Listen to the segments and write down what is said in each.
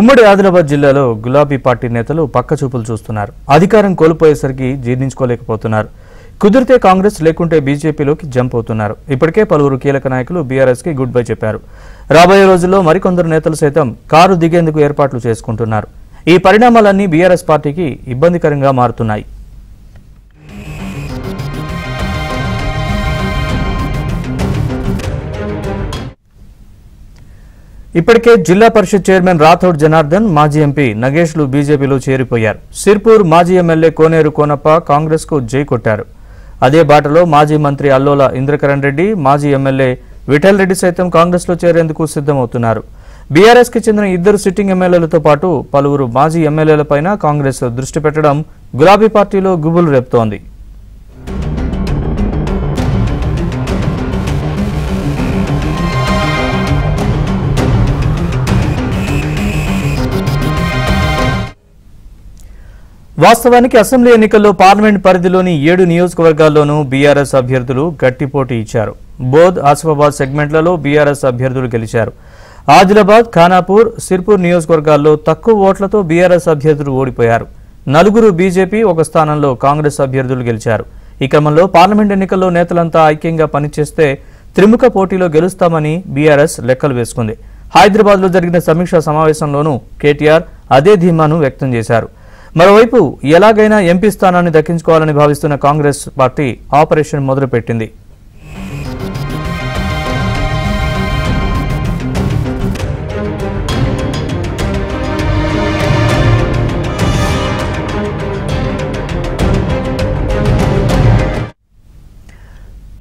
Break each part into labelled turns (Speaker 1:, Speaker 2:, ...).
Speaker 1: ఉమ్మడి ఆదిలాబాద్ జిల్లాలో గులాబీ పార్టీ నేతలు పక్కచూపులు చూస్తున్నారు. అధికారం కోల్పోయేసరికి జీర్ణించుకోలేకపోతున్నారు. కుదిరితే కాంగ్రెస్ లేకుంటే బీజేపీలోకి జంప్ అవుతున్నారు. ఇప్పటికే పలువురు కీలక నాయకులు బీఆర్ఎస్ కి గుడ్ బై చెప్పారు. రాబోయే రోజుల్లో మరికొందరు నేతలు సైతం కారు దిగేందుకు ఏర్పాట్లు చేసుకుంటున్నారు. ఈ పరిణామాలన్నీ బీఆర్ఎస్ పార్టీకి ఇబ్బందికరంగా మారుతున్నాయి. ఇప్పటికే జిల్లా పరిషత్ చైర్మన్ రాథోడ్ జనార్దన్, మాజీ ఎంపీ నగేష్లు బీజేపీలో చేరిపోయారు. సిర్పూర్ మాజీ ఎమ్మెల్యే కోనేరు కోనప్ప కాంగ్రెస్ కు జై కొట్టారు. అదే బాటలో మాజీ మంత్రి అల్లోల ఇంద్రకరణ్ రెడ్డి, మాజీ ఎమ్మెల్యే విఠల్ రెడ్డి సైతం కాంగ్రెస్ లో చేరేందుకు సిద్ధమవుతున్నారు. బీఆర్ఎస్ కి చెందిన ఇద్దరు సిట్టింగ్ ఎమ్మెల్యేలతో పాటు పలువురు మాజీ ఎమ్మెల్యేలపైన కాంగ్రెస్ దృష్టి పెట్టడం గులాబీ పార్టీలో గుబులు రేపుతోంది. వాస్తవానికి అసెంబ్లీ ఎన్నికల్లో పార్లమెంట్ పరిధిలోని 7 నియోజకవర్గాల్లోనూ బీఆర్ఎస్ అభ్యర్థులు గట్టి పోటీ ఇచ్చారు. బోధ్, ఆసిఫాబాద్ సెగ్మెంట్లలో బీఆర్ఎస్ అభ్యర్థులు గెలిచారు. ఆదిలాబాద్, ఖానాపూర్, సిర్పూర్ నియోజకవర్గాల్లో తక్కువ ఓట్లతో బీఆర్ఎస్ అభ్యర్థులు ఓడిపోయారు. 4 బీజేపీ, 1 స్థానంలో కాంగ్రెస్ అభ్యర్థులు గెలిచారు. ఈ క్రమంలో పార్లమెంట్ ఎన్నికల్లో నేతలంతా ఐక్యంగా పనిచేస్తే త్రిముఖ పోటీలో గెలుస్తామని బీఆర్ఎస్ లెక్కలు వేసుకుంది. హైదరాబాద్లో జరిగిన సమీక్షా సమావేశంలోనూ కేటీఆర్ అదే ధీమాను వ్యక్తం చేశారు. మరోవైపు ఎలాగైనా ఎంపీ స్థానాన్ని దక్కించుకోవాలని భావిస్తున్న కాంగ్రెస్ పార్టీ ఆపరేషన్ మొదలుపెట్టింది.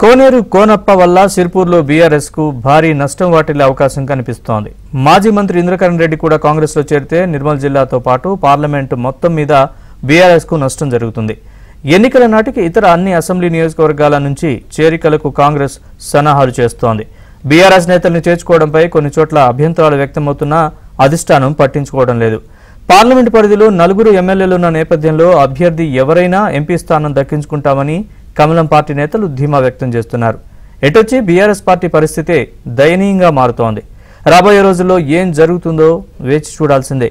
Speaker 1: కోనేరు కోనప్ప వల్ల సిర్పూర్లో బీఆర్ఎస్ కు భారీ నష్టం వాటిల్లే అవకాశం కనిపిస్తోంది. మాజీ మంత్రి ఇంద్రకరణ్ రెడ్డి కూడా కాంగ్రెస్ లో చేరితే నిర్మల్ జిల్లాతో పాటు పార్లమెంటు మొత్తం మీద బీఆర్ఎస్ కు నష్టం జరుగుతుంది. ఎన్నికల నాటికి ఇతర అన్ని అసెంబ్లీ నియోజకవర్గాల నుంచి చేరికలకు కాంగ్రెస్ సన్నాహాలు చేస్తోంది. బీఆర్ఎస్ నేతల్ని చేర్చుకోవడంపై కొన్ని చోట్ల అభ్యంతరాలు వ్యక్తమవుతున్నా అధిష్టానం పట్టించుకోవడం లేదు. పార్లమెంటు పరిధిలో 4 ఎమ్మెల్యేలున్న నేపథ్యంలో అభ్యర్థి ఎవరైనా ఎంపీ స్థానం దక్కించుకుంటామని కమలం పార్టీ నేతలు ధీమా వ్యక్తం చేస్తున్నారు. ఎటొచ్చి బీఆర్ఎస్ పార్టీ పరిస్థితే దయనీయంగా మారుతోంది. రాబోయే రోజుల్లో ఏం జరుగుతుందో వేచి చూడాల్సిందే.